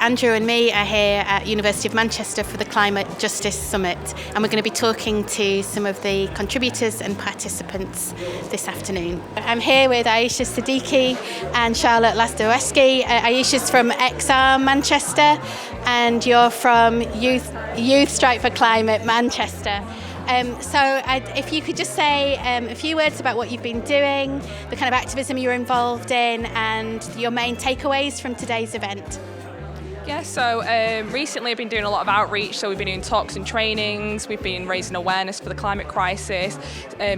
Andrew and me are here at University of Manchester for the Climate Justice Summit, and we're going to be talking to some of the contributors and participants this afternoon. I'm here with Aisha Siddiqui and Charlotte Lastoweski. Aisha's from XR Manchester and you're from Youth Strike for Climate Manchester. If you could just say a few words about what you've been doing, the kind of activism you're involved in, and your main takeaways from today's event. Yeah, so recently I've been doing a lot of outreach, so we've been doing talks and trainings, we've been raising awareness for the climate crisis,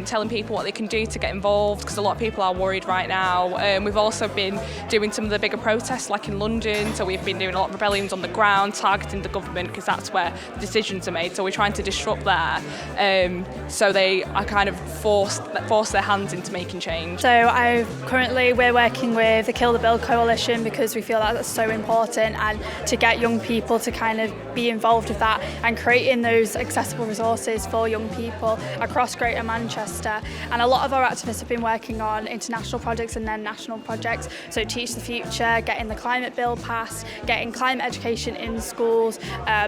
telling people what they can do to get involved, because a lot of people are worried right now. We've also been doing some of the bigger protests, like in London, so we've been doing a lot of rebellions on the ground, targeting the government, because that's where the decisions are made, so we're trying to disrupt there, so they are kind of force their hands into making change. So we're working with the Kill the Bill Coalition because we feel that that's so important, and to get young people to kind of be involved with that and creating those accessible resources for young people across Greater Manchester. And a lot of our activists have been working on international projects and then national projects, so Teach the Future, getting the climate bill passed, getting climate education in schools,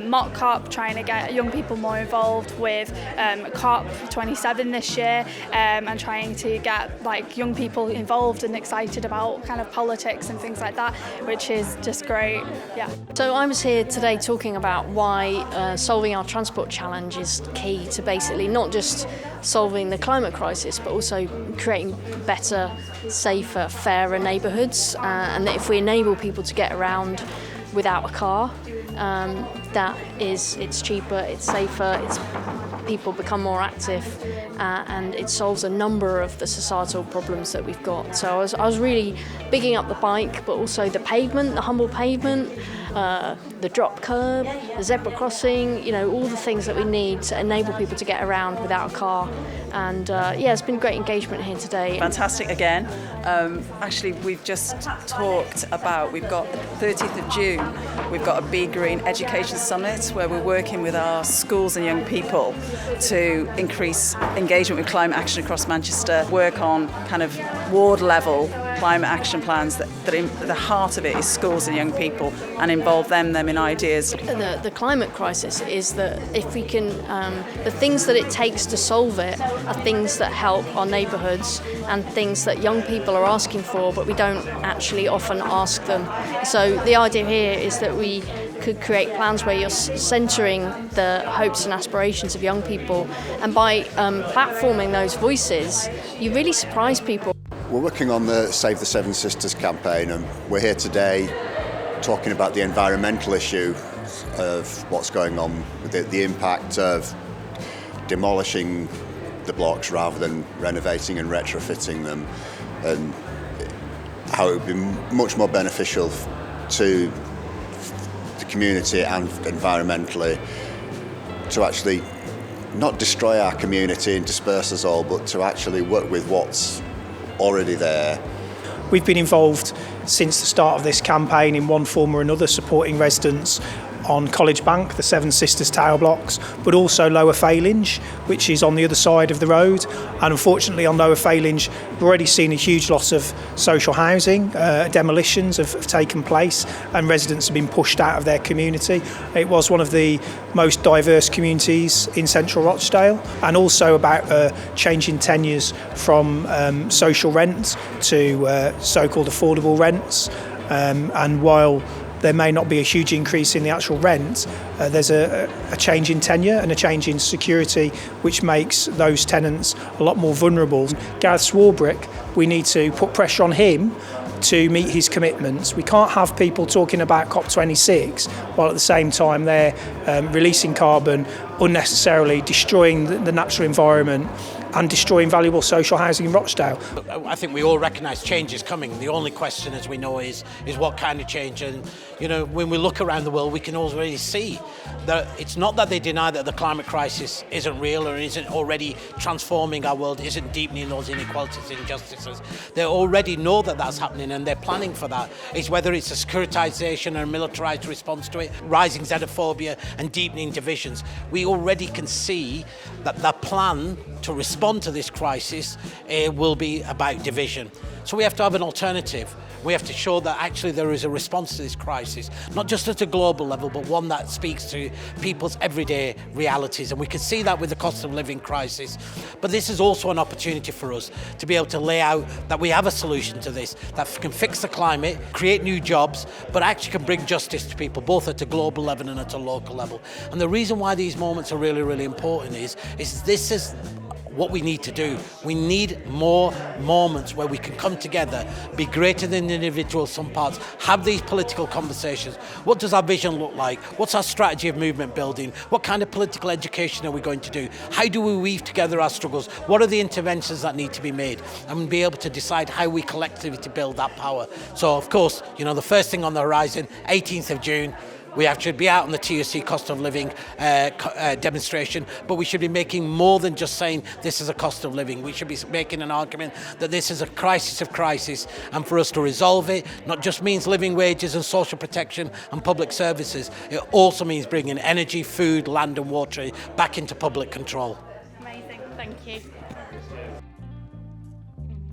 Mock COP, trying to get young people more involved with COP 27 this year, and trying to get like young people involved and excited about kind of politics and things like that, which is just great. Yeah. So I was here today talking about why solving our transport challenge is key to basically not just solving the climate crisis, but also creating better, safer, fairer neighbourhoods. And that if we enable people to get around without a car, it's cheaper, it's safer, people become more active, and it solves a number of the societal problems that we've got. So I was really bigging up the bike, but also the pavement, the humble pavement, the drop curb, the zebra crossing, all the things that we need to enable people to get around without a car. And it's been great engagement here today. Fantastic again. Actually, we've just talked about, we've got the 30th of June, we've got a Be Green Education Summit where we're working with our schools and young people to increase engagement with climate action across Manchester, work on kind of ward level climate action plans that in the heart of it is schools and young people, and involve them in ideas. The climate crisis is that if we can, the things that it takes to solve it are things that help our neighbourhoods and things that young people are asking for, but we don't actually often ask them. So the idea here is that we could create plans where you're centering the hopes and aspirations of young people, and by platforming those voices, you really surprise people. We're working on the Save the Seven Sisters campaign, and we're here today talking about the environmental issue of what's going on with the impact of demolishing the blocks rather than renovating and retrofitting them, and how it would be much more beneficial to the community and environmentally to actually not destroy our community and disperse us all, but to actually work with what's already there. We've been involved since the start of this campaign in one form or another, supporting residents on College Bank, the Seven Sisters tower blocks, but also Lower Faylinge, which is on the other side of the road. And unfortunately on Lower Faylinge, we've already seen a huge loss of social housing. Demolitions have taken place and residents have been pushed out of their community. It was one of the most diverse communities in central Rochdale, and also about changing tenures from social rent to so-called affordable rents. And while there may not be a huge increase in the actual rent, there's a change in tenure and a change in security, which makes those tenants a lot more vulnerable. Gareth Swarbrick, we need to put pressure on him to meet his commitments. We can't have people talking about COP26 while at the same time they're releasing carbon, unnecessarily destroying the natural environment and destroying valuable social housing in Rochdale. I think we all recognise change is coming. The only question, as we know, is what kind of change. And when we look around the world, we can already see that it's not that they deny that the climate crisis isn't real or isn't already transforming our world, isn't deepening those inequalities and injustices. They already know that that's happening and they're planning for that. It's whether it's a securitisation and a militarised response to it, rising xenophobia and deepening divisions. We already can see that the plan to respond respond to this crisis will be about division. So we have to have an alternative. We have to show that actually there is a response to this crisis, not just at a global level, but one that speaks to people's everyday realities. And we can see that with the cost of living crisis. But this is also an opportunity for us to be able to lay out that we have a solution to this, that can fix the climate, create new jobs, but actually can bring justice to people, both at a global level and at a local level. And the reason why these moments are really, really important is this is what we need to do. We need more moments where we can come together, be greater than the individual sum parts, have these political conversations. What does our vision look like? What's our strategy of movement building? What kind of political education are we going to do? How do we weave together our struggles? What are the interventions that need to be made? And be able to decide how we collectively to build that power. So of course, the first thing on the horizon, 18th of June, we should be out on the TUC cost of living demonstration, but we should be making more than just saying this is a cost of living. We should be making an argument that this is a crisis of crisis, and for us to resolve it, not just means living wages and social protection and public services, it also means bringing energy, food, land and water back into public control. Amazing, thank you.